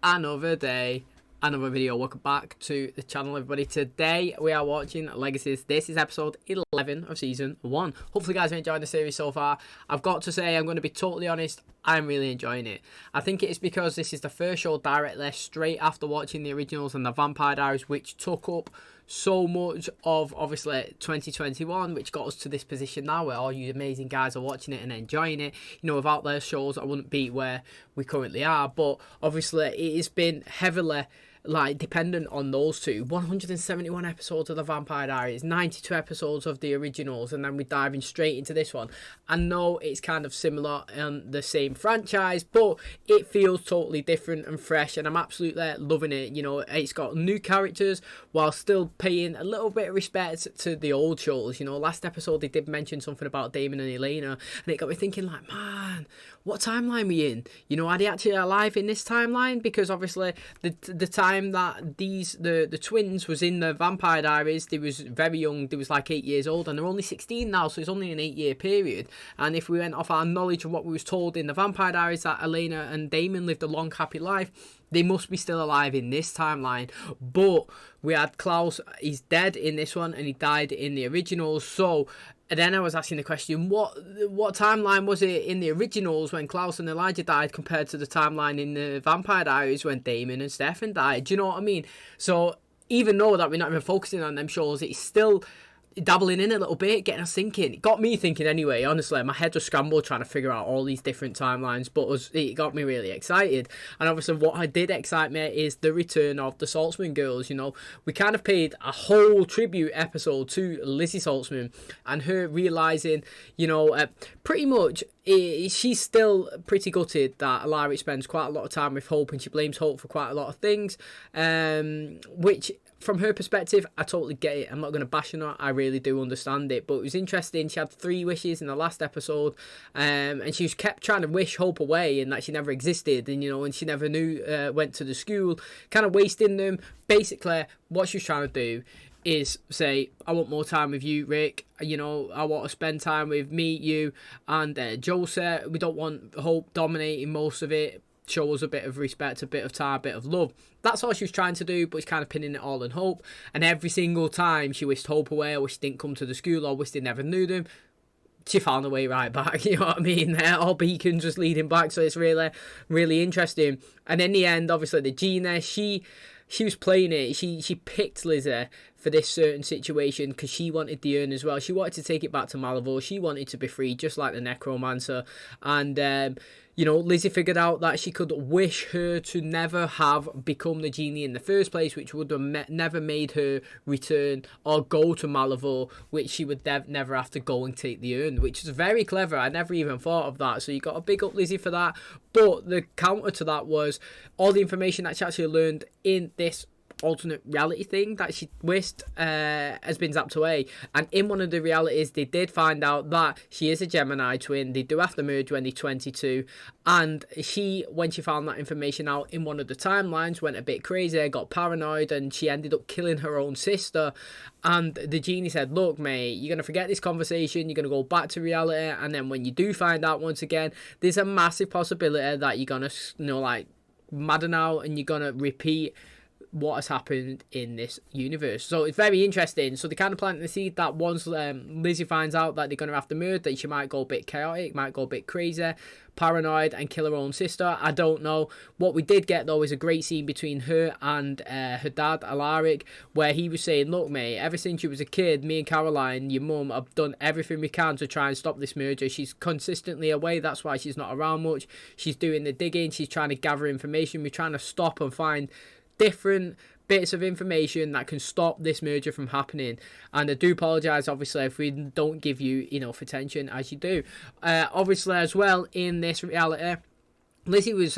Another day, another video. Welcome back to the channel, everybody. Today we are watching Legacies. This is episode 11 of season 1. Hopefully you guys are enjoying the series so far. I've got to say, I'm going to be totally honest, I'm really enjoying it. I think it is because this is the first show directly straight after watching the originals and the Vampire Diaries, which took up so much of obviously 2021, which got us to this position now where all you amazing guys are watching it and enjoying it. You know, without their shows I wouldn't be where we currently are, but obviously it has been heavily dependent on those two. 171 episodes of the Vampire Diaries, 92 episodes of the originals, and then we're diving straight into this one. I know it's kind of similar in the same franchise, but it feels totally different and fresh, and I'm absolutely loving it. You know, it's got new characters while still paying a little bit of respect to the old shows. You know, last episode they did mention something about Damon and Elena, and it got me thinking, like, man, what timeline we in? You know, are they actually alive in this timeline? Because obviously the time that the twins was in the Vampire Diaries, they was very young. They was like 8 years old, and they're only 16 now, so it's only an 8-year period. And if we went off our knowledge of what we was told in the Vampire Diaries, that Elena and Damon lived a long happy life, they must be still alive in this timeline. But we had Klaus, he's dead in this one, and he died in the originals. So and then I was asking the question, what timeline was it in the originals when Klaus and Elijah died compared to the timeline in the Vampire Diaries when Damon and Stefan died? Do you know what I mean? So even though that we're not even focusing on them shows, it's still dabbling in a little bit, getting us thinking. It got me thinking anyway, honestly. My head was scrambled trying to figure out all these different timelines, but it got me really excited. And obviously what did excite me is the return of the Saltzman girls. You know, we kind of paid a whole tribute episode to Lizzie Saltzman and her realising, you know, pretty much she's still pretty gutted that Alaric spends quite a lot of time with Hope, and she blames Hope for quite a lot of things, which from her perspective, I totally get it. I'm not going to bash her. I really do understand it. But it was interesting. She had 3 wishes in the last episode. And she kept trying to wish Hope away and that she never existed. And, you know, and she never knew, went to the school, kind of wasting them. Basically, what she was trying to do is say, I want more time with you, Rick. You know, I want to spend time with me, you, and Joseph. We don't want Hope dominating most of it. Show us a bit of respect, a bit of time, a bit of love. That's all she was trying to do, but she's kind of pinning it all on Hope. And every single time she wished Hope away, or wished she didn't come to the school, or wished they never knew them, she found her way right back. You know what I mean? All beacons just leading back, so it's really, really interesting. And in the end, obviously, the Gina, she was playing it. She picked Lizzie for this certain situation because she wanted the urn as well. She wanted to take it back to Malivore. She wanted to be free, just like the Necromancer. And you know, Lizzie figured out that she could wish her to never have become the genie in the first place, which would have never made her return or go to Malivore, which she would never have to go and take the urn, which is very clever. I never even thought of that. So you got a big up Lizzie for that. But the counter to that was all the information that she actually learned in this alternate reality thing that she wished has been zapped away. And in one of the realities, they did find out that she is a Gemini twin. They do have to merge when they're 22. And she, when she found that information out in one of the timelines, went a bit crazy, got paranoid, and she ended up killing her own sister. And the genie said, look, mate, you're going to forget this conversation, you're going to go back to reality, and then when you do find out once again, there's a massive possibility that you're going to, you know, like, madden out, and you're going to repeat what has happened in this universe. So it's very interesting. So they kind of planted the seed that once Lizzie finds out that they're going to have to merge, that she might go a bit chaotic, might go a bit crazy, paranoid, and kill her own sister. I don't know. What we did get, though, is a great scene between her and her dad, Alaric, where he was saying, look, mate, ever since you was a kid, me and Caroline, your mum, have done everything we can to try and stop this merger. She's consistently away. That's why she's not around much. She's doing the digging. She's trying to gather information. We're trying to stop and find different bits of information that can stop this merger from happening. And I do apologise, obviously, if we don't give you enough attention as you do. Obviously, as well, in this reality, Lizzie was,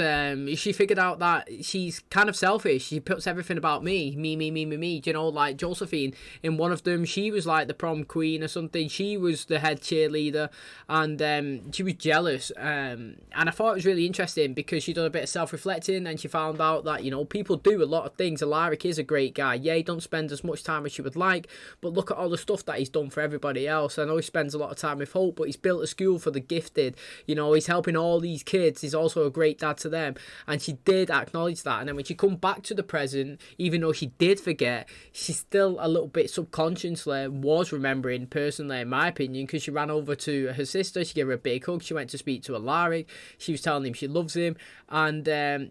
she figured out that she's kind of selfish. She puts everything about me. Do you know, like Josephine, in one of them, she was like the prom queen or something. She was the head cheerleader, and she was jealous. And I thought it was really interesting because she done a bit of self-reflecting, and she found out that, you know, people do a lot of things. Alaric is a great guy. Yeah, he don't spend as much time as she would like, but look at all the stuff that he's done for everybody else. I know he spends a lot of time with Hope, but he's built a school for the gifted. You know, he's helping all these kids. He's also a great dad to them. And she did acknowledge that. And then when she come back to the present, even though she did forget, she still a little bit subconsciously was remembering personally, in my opinion, because she ran over to her sister, she gave her a big hug, she went to speak to Alaric, she was telling him she loves him, and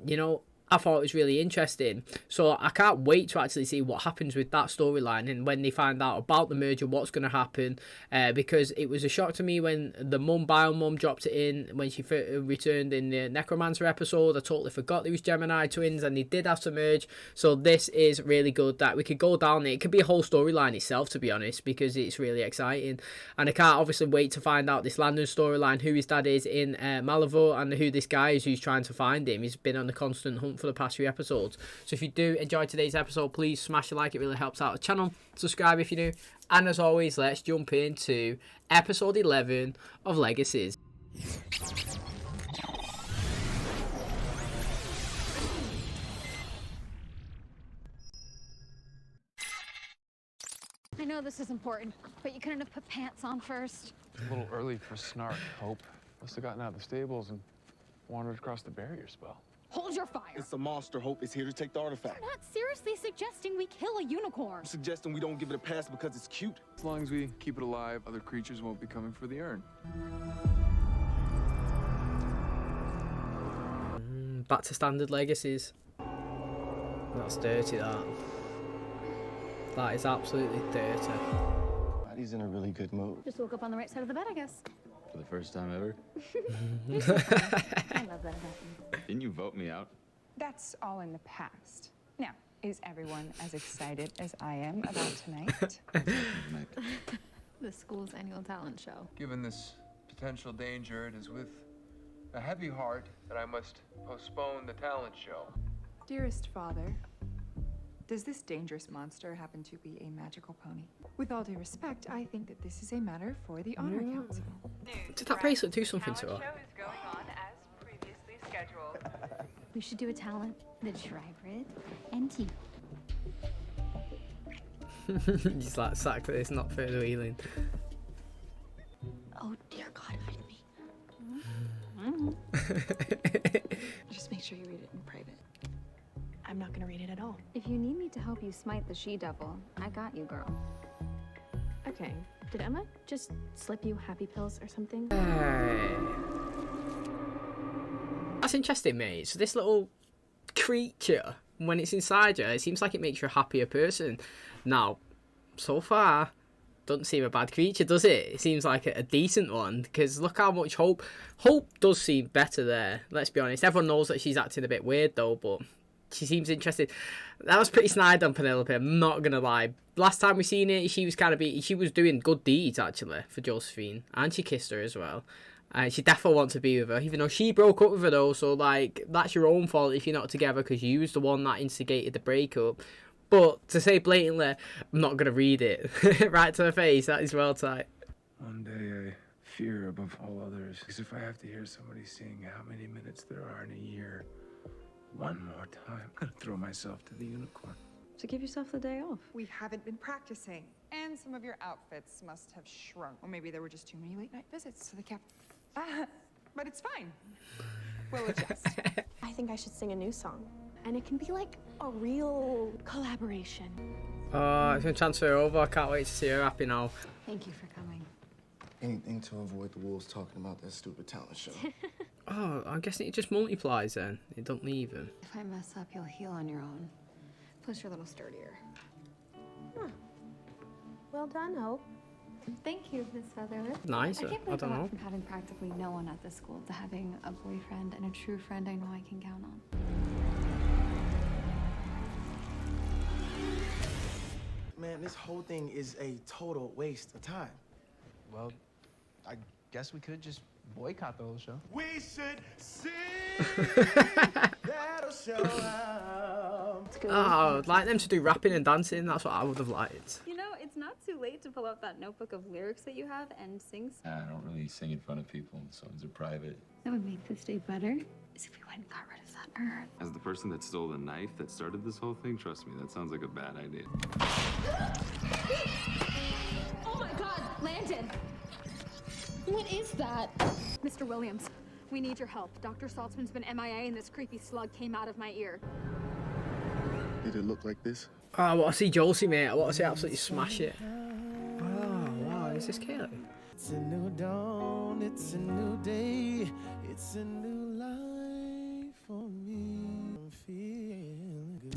you know, I thought it was really interesting. So I can't wait to actually see what happens with that storyline and when they find out about the merger, what's going to happen. Because it was a shock to me when the bio mum dropped it in when she returned in the Necromancer episode. I totally forgot there was Gemini twins and they did have to merge. So this is really good that we could go down it. It could be a whole storyline itself, to be honest, because it's really exciting. And I can't obviously wait to find out this Landon storyline, who his dad is in Malavo, and who this guy is who's trying to find him. He's been on the constant hunt for the past few episodes. So if you do enjoy today's episode, please smash a like, it really helps out the channel. Subscribe if you're new, and as always, let's jump into episode 11 of Legacies. I know this is important, but you couldn't have put pants on first. It's a little early for snark, Hope. Must have gotten out of the stables and wandered across the barrier spell. Hold your fire. It's a monster. Hope is here to take the artifact. I'm not seriously suggesting we kill a unicorn. I'm suggesting we don't give it a pass because it's cute. As long as we keep it alive, other creatures won't be coming for the urn. Back to standard Legacies. That's dirty, that. That is absolutely dirty. He's in a really good mood. Just woke up on the right side of the bed, I guess. For the first time ever? I love that about you. Didn't you vote me out? That's all in the past. Now, is everyone as excited as I am about tonight? The school's annual talent show. Given this potential danger, it is with a heavy heart that I must postpone the talent show. Dearest father, does this dangerous monster happen to be a magical pony? With all due respect, I think that this is a matter for the Honor Council. Did that bracelet do something to her? Show is going on as previously scheduled. We should do a talent, the Tribrid, and tea. He's like, exactly, it's not further healing. Oh dear God, hide me. Just make sure you read it in private. I'm not gonna read it at all. If you need me to help you smite the she-devil, I got you, girl. Okay. Did Emma just slip you happy pills or something? That's interesting, mate. So this little creature, when it's inside you, it seems like it makes you a happier person. Now, so far, doesn't seem a bad creature, does it? It seems like a decent one, because look how much Hope does seem better there. Let's be honest. Everyone knows that she's acting a bit weird though, but she seems interested. That was pretty snide on Penelope, I'm not gonna lie. Last time we seen it, she was she was doing good deeds actually for Josephine, and she kissed her as well. And she definitely wants to be with her, even though she broke up with her though. So like, that's your own fault if you're not together, because you was the one that instigated the breakup. But to say blatantly, I'm not gonna read it right to her face, that is well tight. One day I fear above all others, because if I have to hear somebody sing how many minutes there are in a year, one more time, I'm gonna throw myself to the unicorn. So give yourself the day off. We haven't been practicing, and some of your outfits must have shrunk. Or maybe there were just too many late-night visits to the cap. But it's fine. We'll adjust. I think I should sing a new song. And it can be like a real collaboration. Oh, it's gonna transfer over. I can't wait to see her happy now. Thank you for coming. Anything to avoid the wolves talking about that stupid talent show. Oh, I'm guessing it just multiplies then. It don't leave him. If I mess up, you'll heal on your own. Plus, you're a little sturdier. Huh. Well done, Hope. Thank you, Miss Featherlip. Nicer. I can't I believe don't I know. went from having practically no one at this school to having a boyfriend and a true friend I know I can count on. Man, this whole thing is a total waste of time. Well, I guess we could just boycott the whole show. We should sing that'll show out. Oh, I'd like them to do rapping and dancing. That's what I would have liked. You know, it's not too late to pull out that notebook of lyrics that you have and sing. I don't really sing in front of people. Songs are private. That would make this day better is if we went and got rid of that urn. As the person that stole the knife that started this whole thing, trust me, that sounds like a bad idea. Oh my God, Landon! What is that? Mr. Williams, We need your help. Dr. Saltzman's been MIA and this creepy slug came out of my ear. Did it look like this? Oh, I want to see Josie, mate. I want to see absolutely smash it. Oh, wow. Is this Kaylee? It's a new dawn, it's a new day, it's a new life for me. I'm feeling good.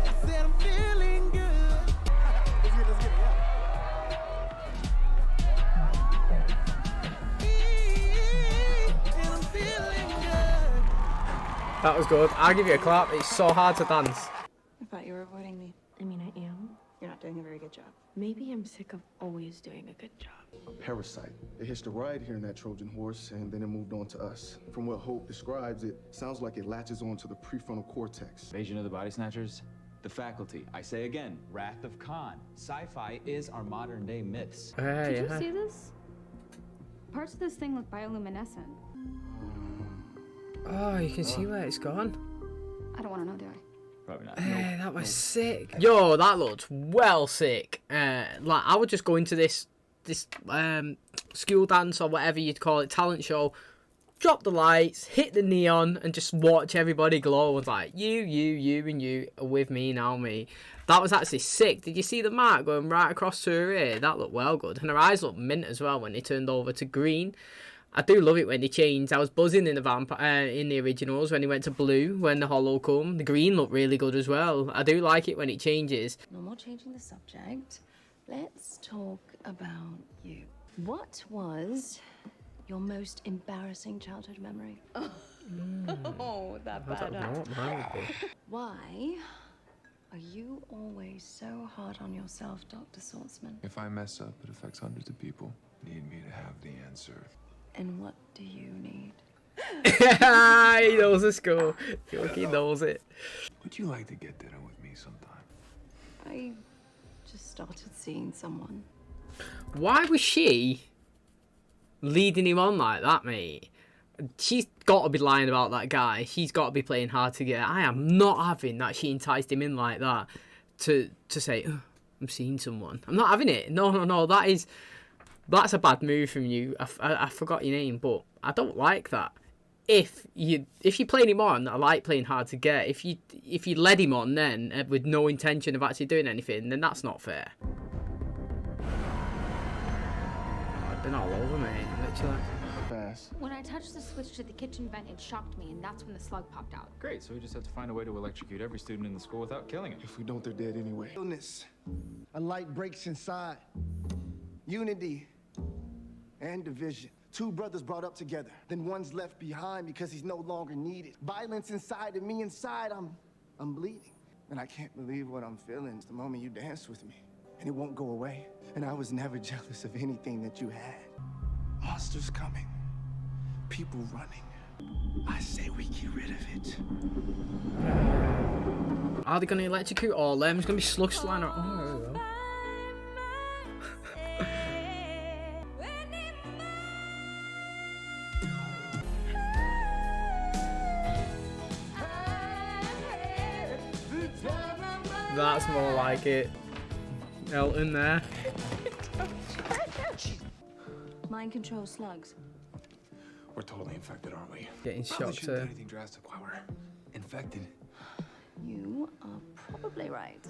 I said I'm feeling good. Let's get it, And I'm feeling good. That was good. I'll give you a clap. It's so hard to dance. I thought you were avoiding me. I mean, I am. You're not doing a very good job. Maybe I'm sick of always doing a good job. A parasite. It hitched a ride here in that Trojan horse, and then it moved on to us. From what Hope describes, it sounds like it latches onto the prefrontal cortex. Invasion of the Body Snatchers? The Faculty. I say again, Wrath of Khan. Sci-fi is our modern day myths. Did you see this? Parts of this thing look bioluminescent. Oh, you can see where it's gone. I don't want to know, do I? Probably not. Hey, that was sick. Yo, that looked well sick. Like, I would just go into this school dance or whatever you'd call it, talent show, drop the lights, hit the neon, and just watch everybody glow. And like, you, and you are with me now, me. That was actually sick. Did you see the mark going right across to her ear? That looked well good. And her eyes looked mint as well when they turned over to green. I do love it when they changed. I was buzzing in the originals when they went to blue, when the holo come. The green looked really good as well. I do like it when it changes. No more changing the subject. Let's talk about you. What was your most embarrassing childhood memory? Oh, that bad. I don't know what mine would be. Why are you always so hard on yourself, Dr. Saltzman? If I mess up, it affects hundreds of people. Need me to have the answer. And what do you need? He knows the score. He knows it. Would you like to get dinner with me sometime? I just started seeing someone. Why was she leading him on like that, mate? She's got to be lying about that guy. She's got to be playing hard to get. I am not having that she enticed him in like that to say, oh, I'm seeing someone. I'm not having it. No. That's a bad move from you. I forgot your name, but I don't like that. If you playing him on, I like playing hard to get. If you led him on then with no intention of actually doing anything, then that's not fair. I've been all over, mate. Literally. Pass. When I touched the switch to the kitchen vent, it shocked me, and that's when the slug popped out. Great, so we just have to find a way to electrocute every student in the school without killing him. If we don't, they're dead anyway. Illness. A light breaks inside. Unity and division. Two brothers brought up together, then one's left behind because he's no longer needed. Violence inside and me inside, I'm bleeding. And I can't believe what I'm feeling. It's the moment you danced with me, and it won't go away. And I was never jealous of anything that you had. Monsters coming, people running. I say we get rid of it. Are they going to electrocute all them? There's going to be slugs flying out. Oh, there we go. That's more like it. Elton there. Mind control slugs. We're totally infected, aren't we? Getting Probably shot shouldn't do to. anything drastic while we're infected. You are probably right.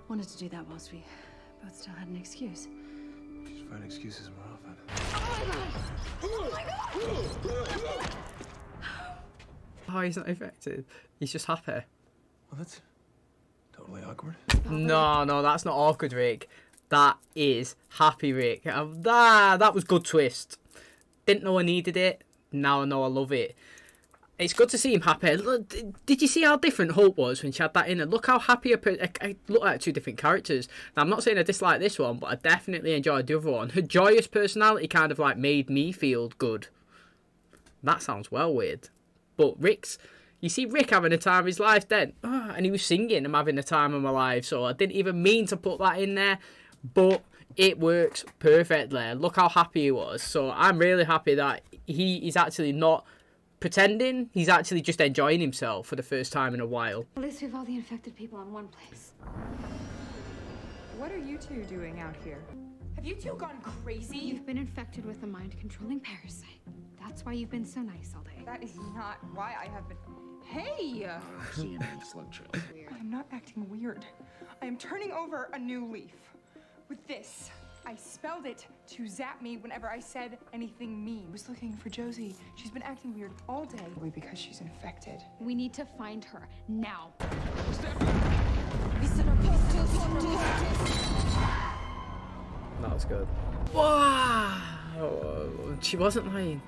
Wanted to do that whilst we both still had an excuse. We should find excuses more often. Oh, he's not infected. He's just happy. Well, that's totally awkward. No, that's not awkward, Rick. That is happy, Rick. That was good twist. Didn't know I needed it. Now I know I love it. It's good to see him happy. Look, did you see how different Hope was when she had that in her? Look how happy I look like two different characters. Now, I'm not saying I dislike this one, but I definitely enjoyed the other one. Her joyous personality kind of like made me feel good. That sounds well weird. But Rick's, you see Rick having a time of his life then. Oh, and he was singing, I'm having a time of my life. So I didn't even mean to put that in there. But it works perfectly. Look how happy he was. So I'm really happy that he is actually not pretending. He's actually just enjoying himself for the first time in a while. At least we have all the infected people in one place. What are you two doing out here? Have you two gone crazy? You've been infected with a mind-controlling parasite. That's why you've been so nice all day. That is not why I have been. Hey! Slug trail. I am not acting weird. I am turning over a new leaf. With this, I spelled it to zap me whenever I said anything mean. I was looking for Josie. She's been acting weird all day. Probably because she's infected. We need to find her now. That was good. Wow! She wasn't lying.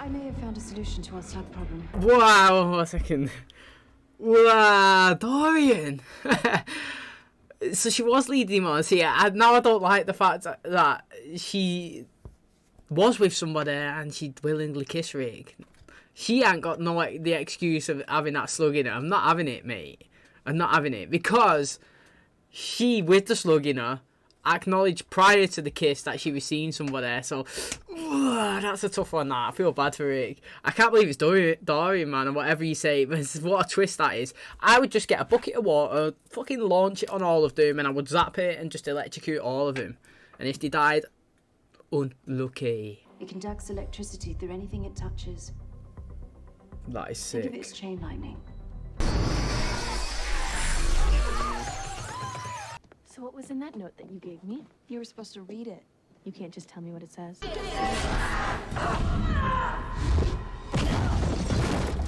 I may have found a solution to our slug problem. Wow, 1 second. Wow, Dorian. So she was leading him on. See, now I don't like the fact that she was with somebody and she'd willingly kiss Rick. She ain't got the excuse of having that slug in her. I'm not having it, mate. I'm not having it. Because she, with the slug in her, acknowledged prior to the kiss that she was seeing somebody. So, that's a tough one, that. I feel bad for Rick. I can't believe it's Dorian, man, and whatever you say. What a twist that is. I would just get a bucket of water, fucking launch it on all of them, and I would zap it and just electrocute all of them. And if they died, unlucky. It conducts electricity through anything it touches. That is Think of it sick. as chain lightning. So what was in that note that you gave me? You were supposed to read it. You can't just tell me what it says.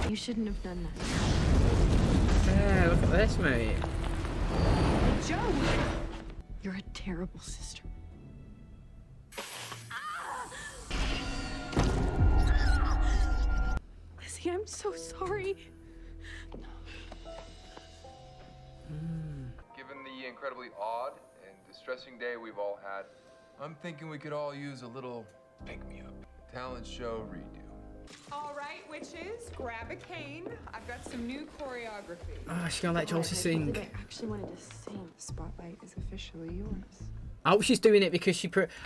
You shouldn't have done that. Yeah, look at this, mate. Joe! You're a terrible sister. Lizzie, I'm so sorry. Given the incredibly odd and distressing day we've all had, I'm thinking we could all use a little pick-me-up. Talent show redo. All right, witches, grab a cane. I've got some new choreography. Oh, she's gonna let Josie sing. I actually wanted to sing. The spotlight is officially yours. I hope she's doing it because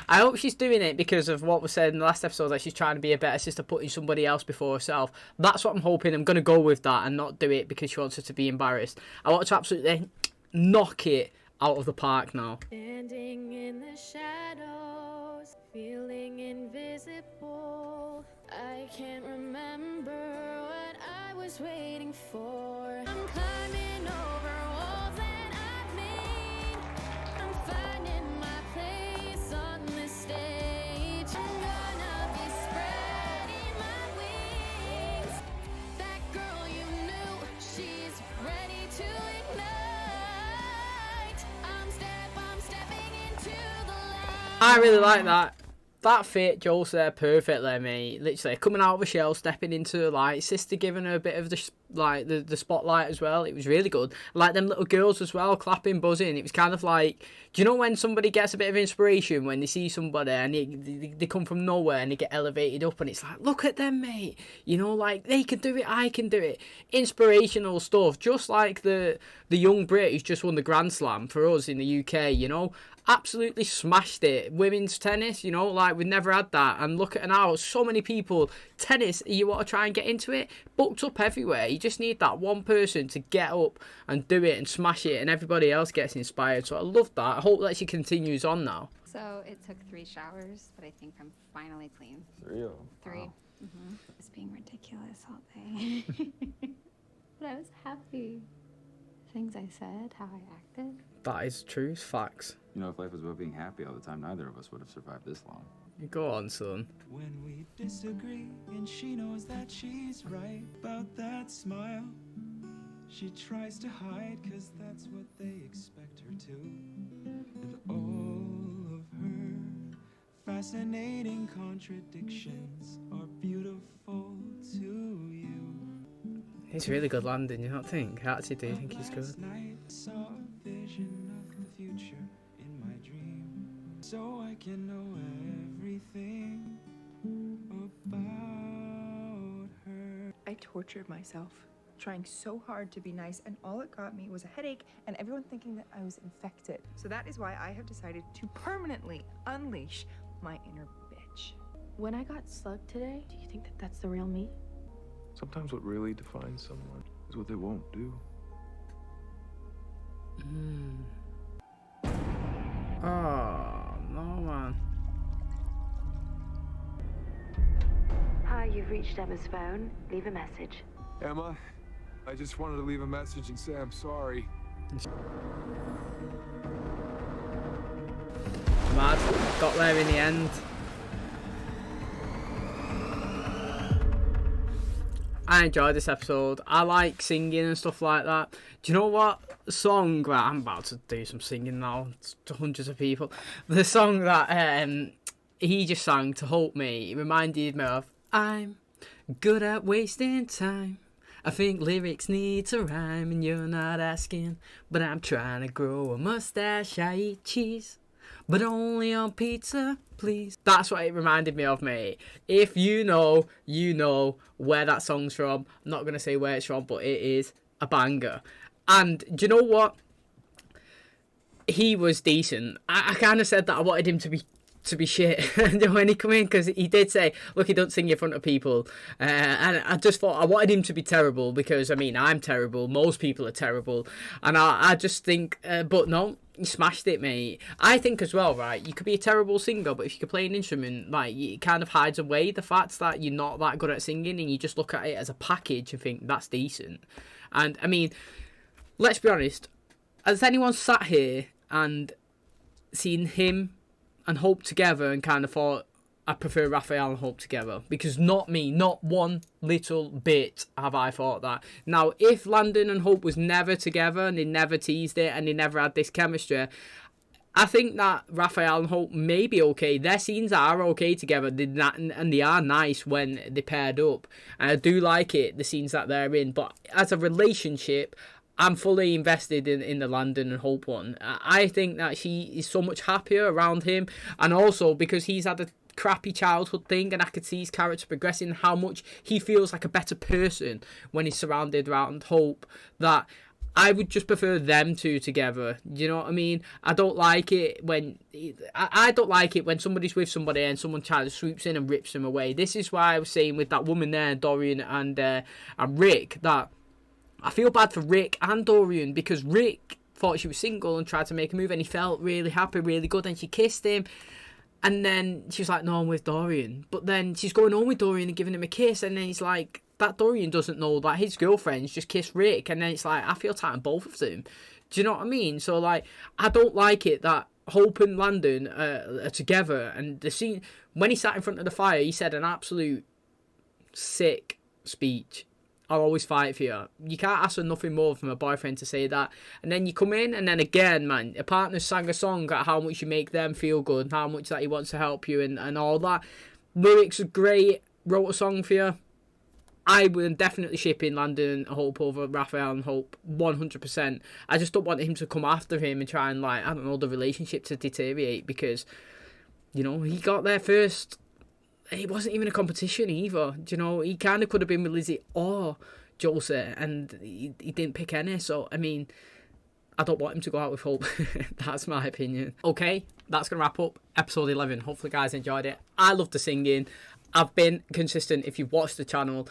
I hope she's doing it because of what was said in the last episode, that she's trying to be a better sister, putting somebody else before herself. That's what I'm hoping. I'm gonna go with that and not do it because she wants her to be embarrassed. I want to absolutely knock it out of the park now. Standing in the shadows, feeling invisible. I can't remember what I was waiting for. I'm climbing over walls that I've made. I'm finding my place on this stage. I'm gonna be spreading my wings. That girl you knew, she's ready to ignite. I'm stepping into the light. I really like that. That fit Joel's there perfectly, mate. Literally coming out of a shell, stepping into the light. Sister giving her a bit of the spotlight as well. It was really good. Like them little girls as well, clapping, buzzing. It was kind of like, do you know when somebody gets a bit of inspiration when they see somebody and they come from nowhere and they get elevated up and it's like, look at them, mate. You know, like they can do it, I can do it. Inspirational stuff, just like the young Brit who's just won the Grand Slam for us in the UK. You know. Absolutely smashed it. Women's tennis, you know, like we've never had that. And look at now, so many people. Tennis, you want to try and get into it? Booked up everywhere. You just need that one person to get up and do it and smash it, and everybody else gets inspired. So I love that. I hope that she continues on now. So it took 3 showers, but I think I'm finally clean. 3? 3. Wow. It's being ridiculous all day. But I was happy. Things I said, how I acted. That is true. It's facts. You know, if life was about being happy all the time, neither of us would have survived this long. Go on, son. When we disagree and she knows that she's right about that smile, she tries to hide cause that's what they expect her to. And all of her fascinating contradictions are beautiful to you. He's really good landing, you don't think? I actually do think he's good. Last night saw a vision of the future in my dream, so I can know everything about her. I tortured myself, trying so hard to be nice, and all it got me was a headache and everyone thinking that I was infected. So that is why I have decided to permanently unleash my inner bitch. When I got slugged today, do you think that that's the real me? Sometimes what really defines someone is what they won't do. Oh, no, man. Hi, you've reached Emma's phone. Leave a message. Emma, I just wanted to leave a message and say I'm sorry. Mad. Got there in the end. I enjoyed this episode. I like singing and stuff like that. Do you know what song? Well, I'm about to do some singing now to hundreds of people. The song that he just sang to Hope Me, it reminded me of I'm good at wasting time. I think lyrics need to rhyme and you're not asking, but I'm trying to grow a mustache. I eat cheese, but only on pizza, please. That's what it reminded me of, mate. If you know where that song's from. I'm not going to say where it's from, but it is a banger. And do you know what? He was decent. I kind of said that I wanted him to be shit when he come in, because he did say, look, he don't sing in front of people, and I just thought I wanted him to be terrible, because I mean, I'm terrible, most people are terrible, and I just think but no, he smashed it, mate. I think as well, right, you could be a terrible singer, but if you could play an instrument, like, it kind of hides away the fact that you're not that good at singing, and you just look at it as a package and think that's decent. And I mean, let's be honest, has anyone sat here and seen him and Hope together and kind of thought, I prefer Raphael and Hope together? Because not me, not one little bit have I thought that. Now, if Landon and Hope was never together and they never teased it and they never had this chemistry, I think that Raphael and Hope may be okay. Their scenes are okay together, and they are nice when they paired up. And I do like it, the scenes that they're in. But as a relationship, I'm fully invested in the Landon and Hope one. I think that she is so much happier around him, and also because he's had a crappy childhood thing, and I could see his character progressing, how much he feels like a better person when he's surrounded around Hope, that I would just prefer them two together. You know what I mean? I don't like it when I don't like it when somebody's with somebody and someone tries to swoops in and rips them away. This is why I was saying with that woman there, Dorian and Rick, that I feel bad for Rick and Dorian, because Rick thought she was single and tried to make a move, and he felt really happy, really good, and she kissed him, and then she was like, no, I'm with Dorian. But then she's going on with Dorian and giving him a kiss, and then he's like, that Dorian doesn't know that his girlfriend's just kissed Rick, and then it's like, I feel tight on both of them. Do you know what I mean? So, like, I don't like it that Hope and Landon are together, and the scene, when he sat in front of the fire, he said an absolute sick speech. I'll always fight for you. You can't ask for nothing more from a boyfriend to say that. And then you come in, and then again, man, a partner sang a song about how much you make them feel good, and how much that he wants to help you, and all that. Lyrics are great, wrote a song for you. I would definitely ship in Landon and Hope over Raphael and Hope, 100%. I just don't want him to come after him and try and, like, I don't know, the relationship to deteriorate, because, you know, he got there first. It wasn't even a competition either. Do you know, he kind of could have been with Lizzie or Josie, and he didn't pick any. So, I mean, I don't want him to go out with Hope. That's my opinion. Okay, that's going to wrap up episode 11. Hopefully, guys enjoyed it. I love the singing. I've been consistent. If you've watched the channel,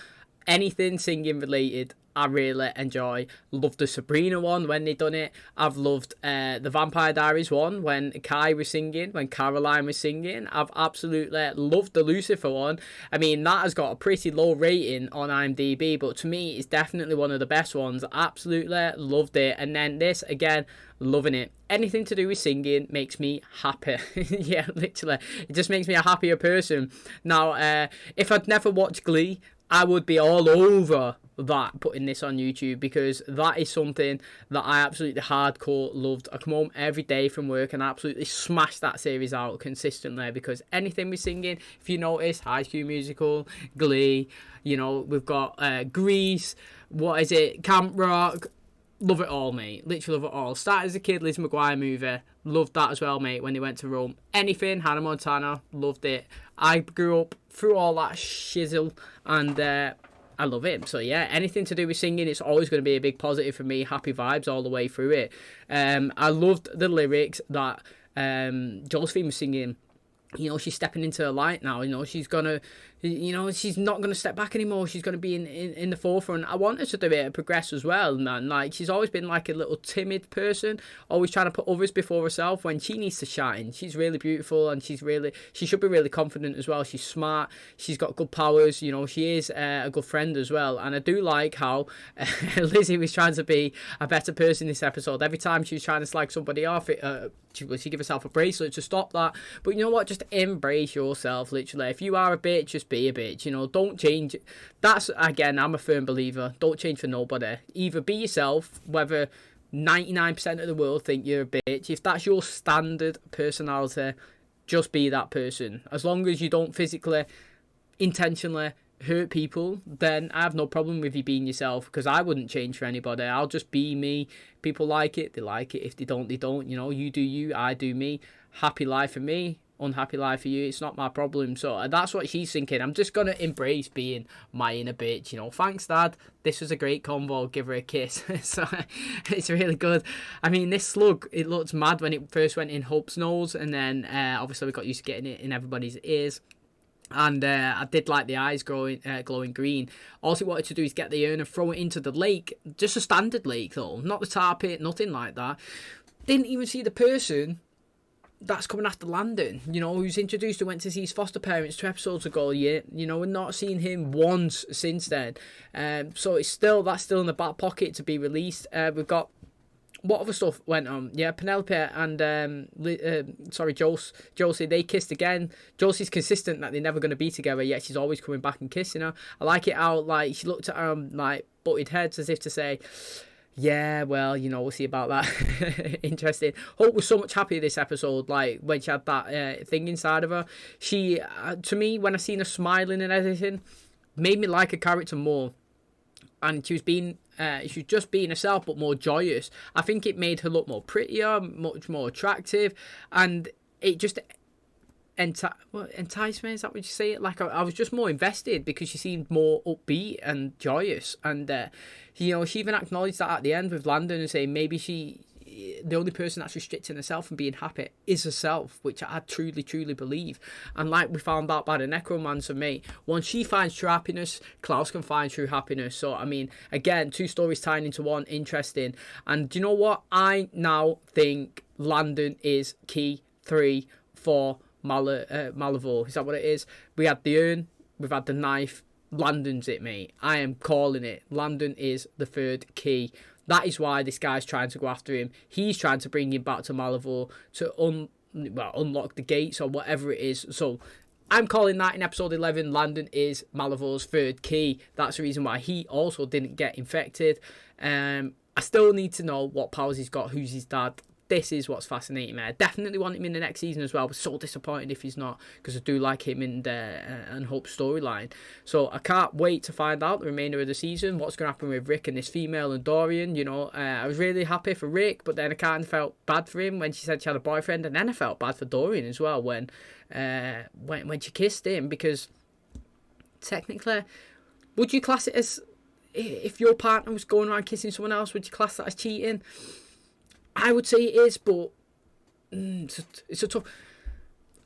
anything singing related, I really enjoy. Loved the Sabrina one when they done it. I've loved the Vampire Diaries one when Kai was singing, when Caroline was singing. I've absolutely loved the Lucifer one. I mean, that has got a pretty low rating on IMDb, but to me, it's definitely one of the best ones. Absolutely loved it. And then this, again, loving it. Anything to do with singing makes me happy. Yeah, literally. It just makes me a happier person. Now, if I'd never watched Glee, I would be all over that, putting this on YouTube, because that is something that I absolutely hardcore loved. I come home every day from work and I absolutely smash that series out consistently, because anything with singing, if you notice, High School Musical, Glee, you know, we've got Grease, what is it, Camp Rock, love it all, mate. Literally love it all. Started as a kid, Liz McGuire movie, loved that as well, mate, when they went to Rome. Anything, Hannah Montana, loved it. I grew up through all that shizzle, and I love it. So yeah, anything to do with singing, it's always going to be a big positive for me. Happy vibes all the way through it. I loved the lyrics that Josephine was singing you know, she's stepping into her light now. You know, she's gonna, you know, she's not gonna step back anymore. She's gonna be in the forefront. I want her to do it and progress as well, man. Like, she's always been like a little timid person, always trying to put others before herself when she needs to shine. She's really beautiful, and she should be really confident as well. She's smart. She's got good powers. You know, she is a good friend as well. And I do like how Lizzie was trying to be a better person this episode. Every time she was trying to slag somebody off, she gave herself a bracelet to stop that. But you know what? Just embrace yourself, literally. If you are a bitch, just be a bitch. You know, don't change. That's, again, I'm a firm believer. Don't change for nobody. Either be yourself, whether 99% of the world think you're a bitch. If that's your standard personality, just be that person. As long as you don't physically, intentionally hurt people, then I have no problem with you being yourself, because I wouldn't change for anybody. I'll just be me. People like it, they like it. If they don't, they don't. You know, you do you, I do me. Happy life for me, unhappy life for you. It's not my problem. So that's what she's thinking. I'm just gonna embrace being my inner bitch. You know, thanks, Dad. This was a great convo. Give her a kiss. So it's really good. I mean, this slug, it looked mad when it first went in Hope's nose, and then obviously we got used to getting it in everybody's ears. And I did like the eyes glowing green. All he wanted to do is get the urn and throw it into the lake. Just a standard lake, though. Not the tar pit, nothing like that. Didn't even see the person that's coming after Landon, you know, who's introduced and went to see his foster parents 2 episodes ago. Yeah, you know, we're not seeing him once since then. So that's still in the back pocket to be released. We've got, what other stuff went on? Yeah, Penelope and Josie, they kissed again. Josie's consistent that they're never going to be together, yet she's always coming back and kissing her. I like it how, like, she looked at her like butted heads as if to say, yeah, well, you know, we'll see about that. Interesting. Hope was so much happier this episode, like when she had that thing inside of her. She, to me, when I seen her smiling and everything, made me like her character more. And she was just being herself, but more joyous. I think it made her look more prettier, much more attractive, and it just enticed me. Is that what you say it? Like, I was just more invested because she seemed more upbeat and joyous. And you know, she even acknowledged that at the end with Landon and saying maybe the only person that's restricting herself from being happy is herself, which I truly believe. And like we found out by the necromancer mate, once she finds true happiness, Klaus can find true happiness. So I mean, again, 2 stories tying into one, interesting. And do you know what? I now think Landon is key 3 for Malavore. Is that what it is? We had the urn, we've had the knife. Landon's it, mate. I am calling it. Landon is the 3rd key. That is why this guy's trying to go after him. He's trying to bring him back to Malavore to unlock the gates or whatever it is. So I'm calling that in episode 11, Landon is Malavore's 3rd key. That's the reason why he also didn't get infected. I still need to know what powers he's got, who's his dad. This is what's fascinating me. I definitely want him in the next season as well. I was so disappointed if he's not, because I do like him in and Hope's storyline. So I can't wait to find out the remainder of the season, what's going to happen with Rick and this female and Dorian. You know, I was really happy for Rick, but then I kind of felt bad for him when she said she had a boyfriend, and then I felt bad for Dorian as well when she kissed him, because technically, would you class it as, if your partner was going around kissing someone else, would you class that as cheating? I would say it is, but it's a tough.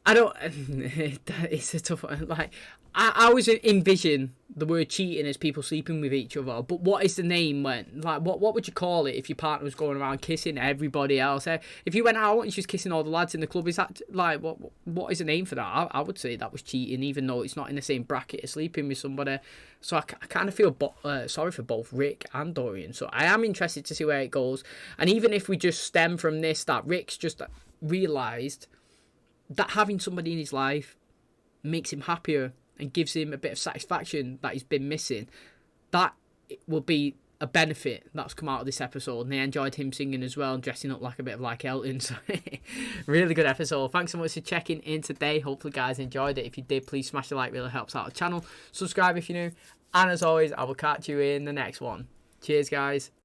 I don't. It's a tough one. Like, I always envision the word cheating as people sleeping with each other. But what is the name when? Like, what would you call it if your partner was going around kissing everybody else? If you went out and she was kissing all the lads in the club, is that like what is the name for that? I would say that was cheating, even though it's not in the same bracket as sleeping with somebody. So I kind of feel sorry for both Rick and Dorian. So I am interested to see where it goes. And even if we just stem from this, that Rick's just realised that having somebody in his life makes him happier and gives him a bit of satisfaction that he's been missing, that will be a benefit that's come out of this episode. And they enjoyed him singing as well and dressing up like a bit of like Elton. So really good episode. Thanks so much for checking in today. Hopefully guys enjoyed it. If you did, please smash the like, really helps out the channel. Subscribe if you're new, and as always, I will catch you in the next one. Cheers guys.